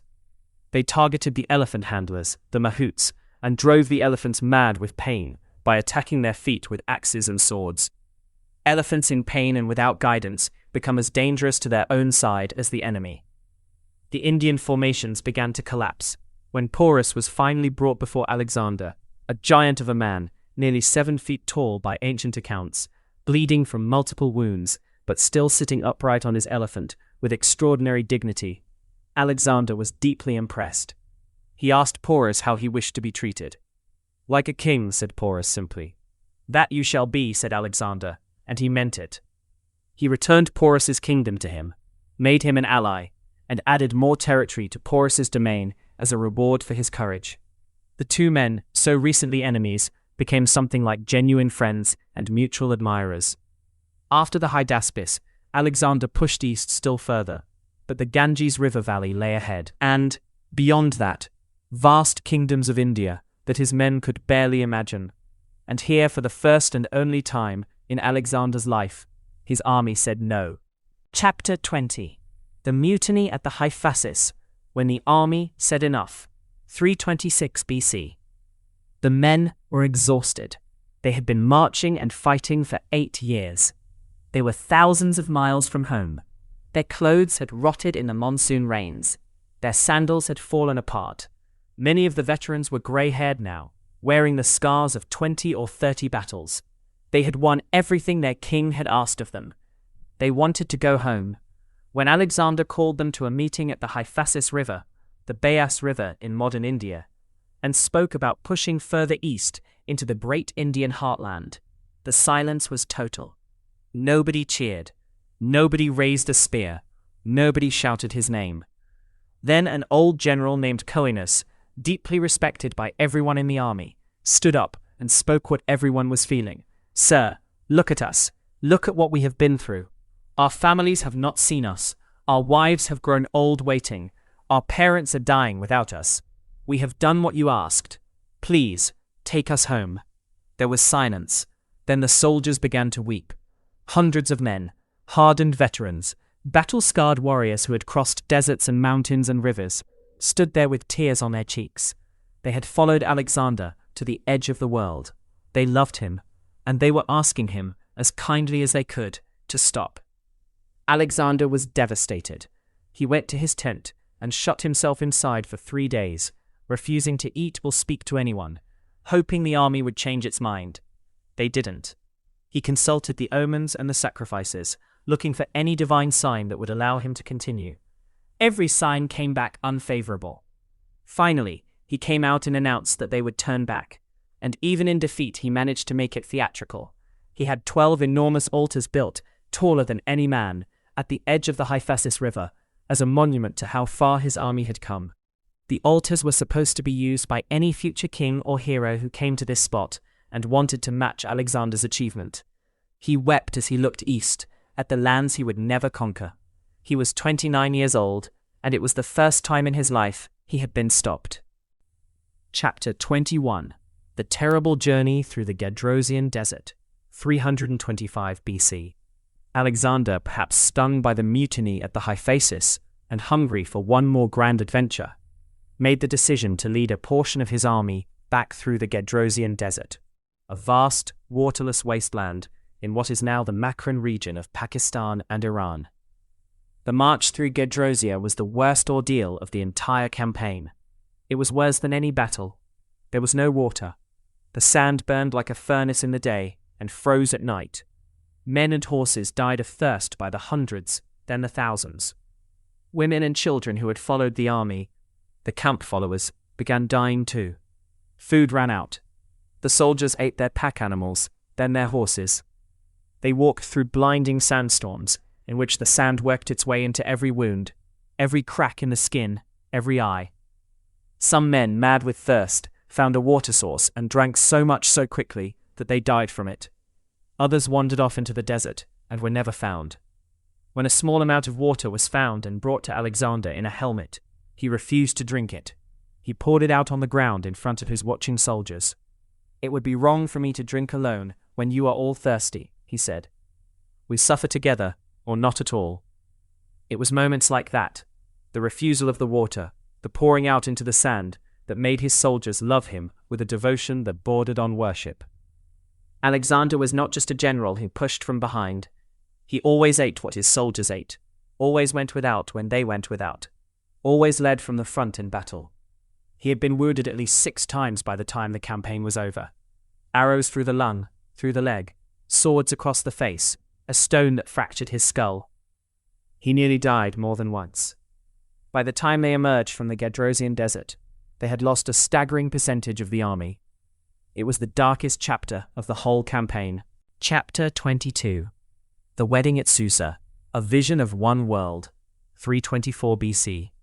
S1: They targeted the elephant handlers, the mahouts, and drove the elephants mad with pain by attacking their feet with axes and swords. Elephants in pain and without guidance become as dangerous to their own side as the enemy. The Indian formations began to collapse when Porus was finally brought before Alexander, a giant of a man, nearly 7 feet tall by ancient accounts, bleeding from multiple wounds, but still sitting upright on his elephant with extraordinary dignity. Alexander was deeply impressed. He asked Porus how he wished to be treated. "Like a king," said Porus simply. "That you shall be," said Alexander, and he meant it. He returned Porus's kingdom to him, made him an ally, and added more territory to Porus's domain as a reward for his courage. The two men, so recently enemies, became something like genuine friends and mutual admirers. After the Hydaspes, Alexander pushed east still further, but the Ganges River valley lay ahead, and, beyond that, vast kingdoms of India that his men could barely imagine. And here, for the first and only time in Alexander's life, his army said no. Chapter 20. The Mutiny at the Hyphasis, when the army said enough. 326 BC. The men were exhausted. They had been marching and fighting for 8 years. They were thousands of miles from home. Their clothes had rotted in the monsoon rains. Their sandals had fallen apart. Many of the veterans were grey-haired now, wearing the scars of 20 or 30 battles. They had won everything their king had asked of them. They wanted to go home. When Alexander called them to a meeting at the Hyphasis River, the Beas River in modern India, and spoke about pushing further east into the great Indian heartland, the silence was total. Nobody cheered. Nobody raised a spear. Nobody shouted his name. Then an old general named Coenus, deeply respected by everyone in the army, stood up and spoke what everyone was feeling. "Sir, look at us. Look at what we have been through. Our families have not seen us. Our wives have grown old waiting. Our parents are dying without us. We have done what you asked. Please, take us home." There was silence. Then the soldiers began to weep. Hundreds of men, hardened veterans, battle-scarred warriors who had crossed deserts and mountains and rivers, stood there with tears on their cheeks. They had followed Alexander to the edge of the world. They loved him, and they were asking him, as kindly as they could, to stop. Alexander was devastated. He went to his tent and shut himself inside for 3 days, refusing to eat or speak to anyone, hoping the army would change its mind. They didn't. He consulted the omens and the sacrifices, looking for any divine sign that would allow him to continue. Every sign came back unfavorable. Finally, he came out and announced that they would turn back, and even in defeat he managed to make it theatrical. He had 12 enormous altars built, taller than any man, at the edge of the Hyphasis River, as a monument to how far his army had come. The altars were supposed to be used by any future king or hero who came to this spot and wanted to match Alexander's achievement. He wept as he looked east, at the lands he would never conquer. He was 29 years old, and it was the first time in his life he had been stopped. Chapter 21. The Terrible Journey Through the Gedrosian Desert, 325 BC. Alexander, perhaps stung by the mutiny at the Hyphasis and hungry for one more grand adventure, made the decision to lead a portion of his army back through the Gedrosian Desert, a vast, waterless wasteland in what is now the Makran region of Pakistan and Iran. The march through Gedrosia was the worst ordeal of the entire campaign. It was worse than any battle. There was no water. The sand burned like a furnace in the day and froze at night. Men and horses died of thirst by the hundreds, then the thousands. Women and children who had followed the army, the camp followers, began dying too. Food ran out. The soldiers ate their pack animals, then their horses. They walked through blinding sandstorms, in which the sand worked its way into every wound, every crack in the skin, every eye. Some men, mad with thirst, found a water source and drank so much so quickly that they died from it. Others wandered off into the desert and were never found. When a small amount of water was found and brought to Alexander in a helmet, he refused to drink it. He poured it out on the ground in front of his watching soldiers. "It would be wrong for me to drink alone when you are all thirsty," he said. "We suffer together, or not at all." It was moments like that, the refusal of the water, the pouring out into the sand, that made his soldiers love him with a devotion that bordered on worship. Alexander was not just a general who pushed from behind. He always ate what his soldiers ate, always went without when they went without, always led from the front in battle. He had been wounded at least 6 times by the time the campaign was over. Arrows through the lung, through the leg, swords across the face, a stone that fractured his skull. He nearly died more than once. By the time they emerged from the Gedrosian desert, they had lost a staggering percentage of the army. It was the darkest chapter of the whole campaign. Chapter 22. The Wedding at Susa, a Vision of One World, 324 BC.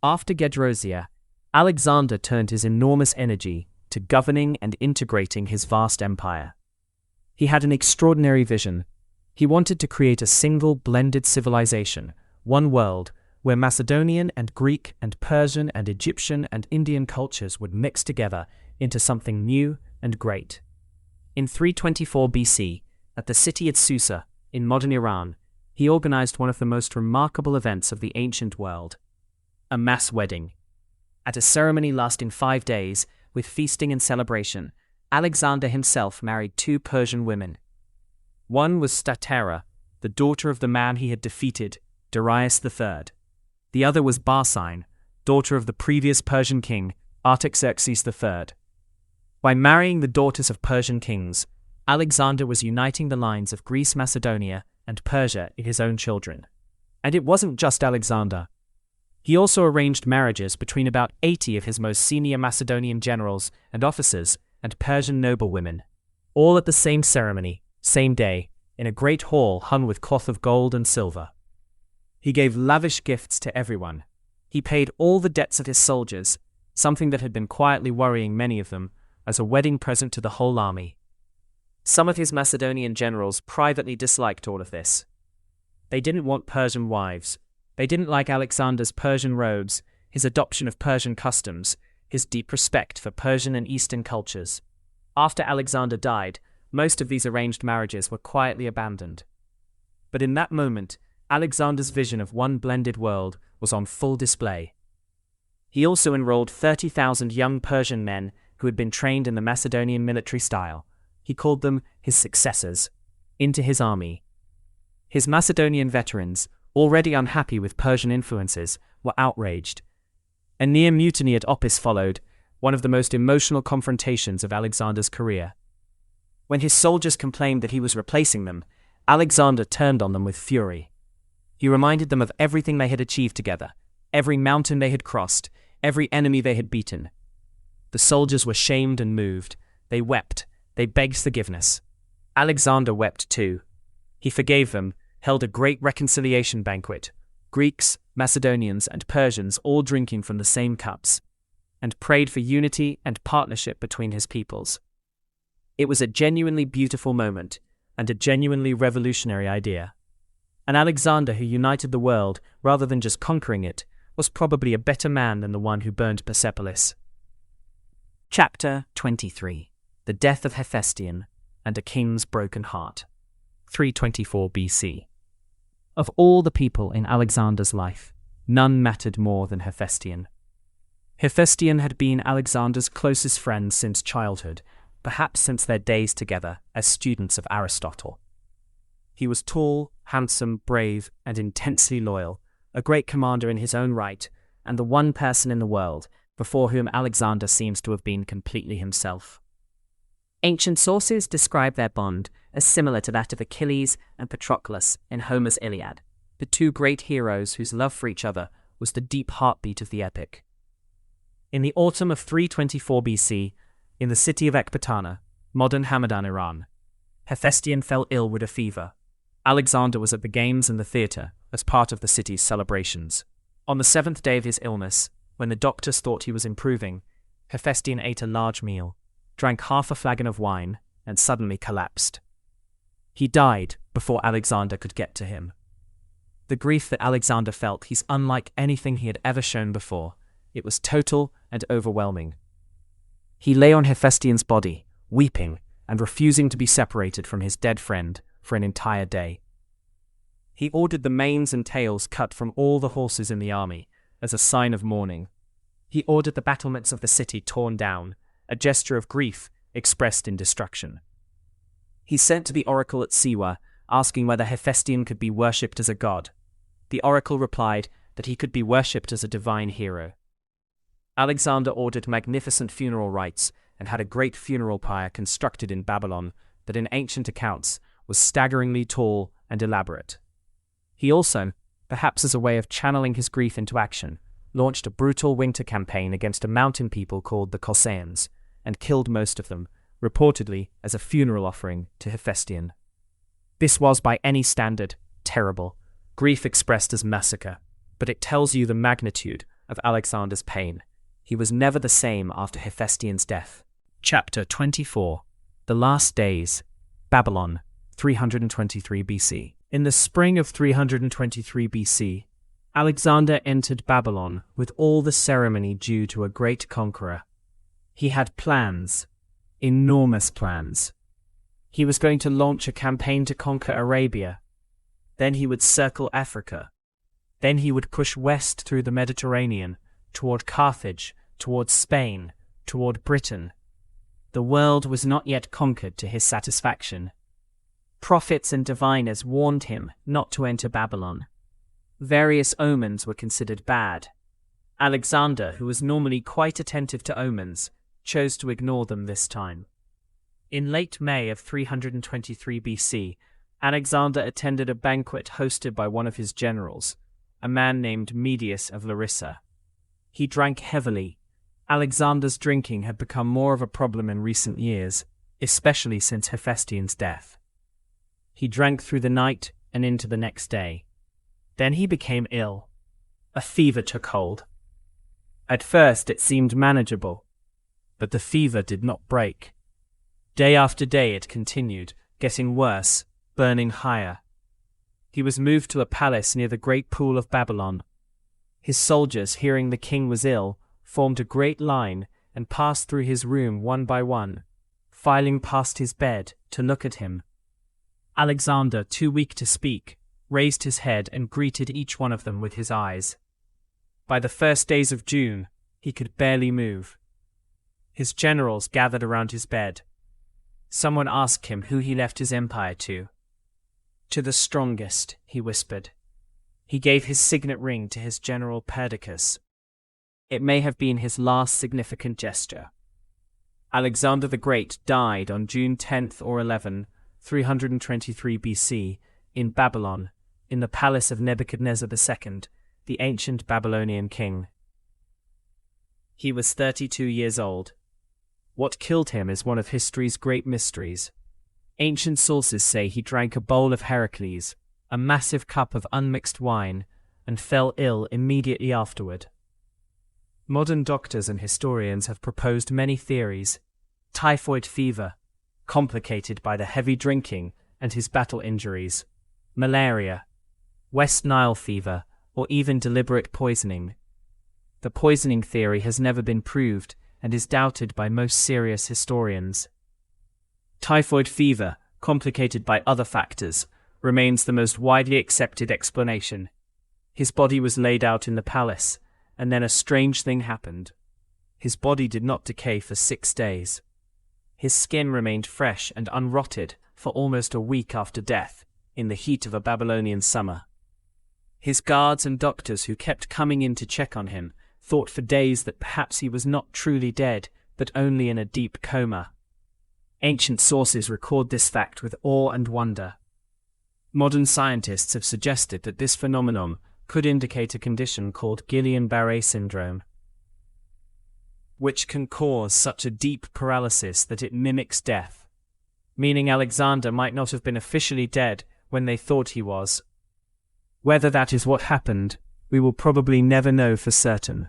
S1: After Gedrosia, Alexander turned his enormous energy to governing and integrating his vast empire. He had an extraordinary vision. He wanted to create a single blended civilization, one world, where Macedonian and Greek and Persian and Egyptian and Indian cultures would mix together into something new and great. In 324 BC, at the city of Susa, in modern Iran, he organized one of the most remarkable events of the ancient world, a mass wedding. At a ceremony lasting 5 days, with feasting and celebration, Alexander himself married 2 Persian women. One was Statera, the daughter of the man he had defeated, Darius III. The other was Barsine, daughter of the previous Persian king, Artaxerxes III. By marrying the daughters of Persian kings, Alexander was uniting the lines of Greece, Macedonia, and Persia in his own children. And it wasn't just Alexander. He also arranged marriages between about 80 of his most senior Macedonian generals and officers and Persian noblewomen, all at the same ceremony, same day, in a great hall hung with cloth of gold and silver. He gave lavish gifts to everyone. He paid all the debts of his soldiers, something that had been quietly worrying many of them, as a wedding present to the whole army. Some of his Macedonian generals privately disliked all of this. They didn't want Persian wives. They didn't like Alexander's Persian robes, his adoption of Persian customs, his deep respect for Persian and Eastern cultures. After Alexander died, most of these arranged marriages were quietly abandoned. But in that moment, Alexander's vision of one blended world was on full display. He also enrolled 30,000 young Persian men who had been trained in the Macedonian military style. He called them his successors, into his army. His Macedonian veterans, already unhappy with Persian influences, were outraged. A near mutiny at Opis followed, one of the most emotional confrontations of Alexander's career. When his soldiers complained that he was replacing them, Alexander turned on them with fury. He reminded them of everything they had achieved together, every mountain they had crossed, every enemy they had beaten. The soldiers were shamed and moved. They wept. They begged forgiveness. Alexander wept too. He forgave them, held a great reconciliation banquet, Greeks, Macedonians, and Persians all drinking from the same cups, and prayed for unity and partnership between his peoples. It was a genuinely beautiful moment, and a genuinely revolutionary idea. And Alexander, who united the world rather than just conquering it, was probably a better man than the one who burned Persepolis. Chapter 23. The Death of Hephaestion and a King's Broken Heart, 324 BC. Of all the people in Alexander's life, none mattered more than Hephaestion. Hephaestion had been Alexander's closest friend since childhood, perhaps since their days together as students of Aristotle. He was tall, handsome, brave, and intensely loyal, a great commander in his own right, and the one person in the world before whom Alexander seems to have been completely himself. Ancient sources describe their bond as similar to that of Achilles and Patroclus in Homer's Iliad. the two great heroes whose love for each other was the deep heartbeat of the epic. In the autumn of 324 BC, in the city of Ecbatana, modern Hamadan, Iran, Hephaestion fell ill with a fever. Alexander was at the games and the theatre as part of the city's celebrations. On the 7th day of his illness, when the doctors thought he was improving, Hephaestion ate a large meal, drank half a flagon of wine, and suddenly collapsed. He died before Alexander could get to him. The grief that Alexander felt is unlike anything he had ever shown before. It was total and overwhelming. He lay on Hephaestion's body, weeping and refusing to be separated from his dead friend for an entire day. He ordered the manes and tails cut from all the horses in the army as a sign of mourning. He ordered the battlements of the city torn down, a gesture of grief expressed in destruction. He sent to the oracle at Siwa, asking whether Hephaestion could be worshipped as a god. The oracle replied that he could be worshipped as a divine hero. Alexander ordered magnificent funeral rites and had a great funeral pyre constructed in Babylon that in ancient accounts was staggeringly tall and elaborate. He also, perhaps as a way of channeling his grief into action, launched a brutal winter campaign against a mountain people called the Colsaeans, and killed most of them, reportedly as a funeral offering to Hephaestion. This was, by any standard, terrible, grief expressed as massacre, but it tells you the magnitude of Alexander's pain. He was never the same after Hephaestion's death. Chapter 24. The Last Days. Babylon, 323 BC. In the spring of 323 BC, Alexander entered Babylon with all the ceremony due to a great conqueror. He had plans, enormous plans. He was going to launch a campaign to conquer Arabia. Then he would circle Africa. Then he would push west through the Mediterranean, toward Carthage, toward Spain, toward Britain. The world was not yet conquered to his satisfaction. Prophets and diviners warned him not to enter Babylon. Various omens were considered bad. Alexander, who was normally quite attentive to omens, chose to ignore them this time. In late May of 323 BC, Alexander attended a banquet hosted by one of his generals, a man named Medius of Larissa. He drank heavily. Alexander's drinking had become more of a problem in recent years, especially since Hephaestion's death. He drank through the night and into the next day. Then he became ill. A fever took hold. At first it seemed manageable, but the fever did not break. Day after day it continued, getting worse, burning higher. He was moved to a palace near the great pool of Babylon. His soldiers, hearing the king was ill, formed a great line and passed through his room one by one, filing past his bed to look at him. Alexander, too weak to speak, raised his head and greeted each one of them with his eyes. By the first days of June, he could barely move. His generals gathered around his bed. Someone asked him who he left his empire to. To the strongest, he whispered. He gave his signet ring to his general Perdiccas. It may have been his last significant gesture. Alexander the Great died on June 10th or 11th, 323 BC, in Babylon, in the palace of Nebuchadnezzar II, the ancient Babylonian king. He was 32 years old. What killed him is one of history's great mysteries. Ancient sources say he drank a bowl of Heracles, a massive cup of unmixed wine, and fell ill immediately afterward. Modern doctors and historians have proposed many theories. Typhoid fever, complicated by the heavy drinking and his battle injuries, malaria, West Nile fever, or even deliberate poisoning. The poisoning theory has never been proved and is doubted by most serious historians. Typhoid fever, complicated by other factors, remains the most widely accepted explanation. His body was laid out in the palace, and then a strange thing happened. His body did not decay for 6 days. His skin remained fresh and unrotted for almost a week after death, in the heat of a Babylonian summer. His guards and doctors who kept coming in to check on him thought for days that perhaps he was not truly dead, but only in a deep coma. Ancient sources record this fact with awe and wonder. Modern scientists have suggested that this phenomenon could indicate a condition called Guillain-Barré syndrome, which can cause such a deep paralysis that it mimics death, meaning Alexander might not have been officially dead when they thought he was. Whether that is what happened, we will probably never know for certain.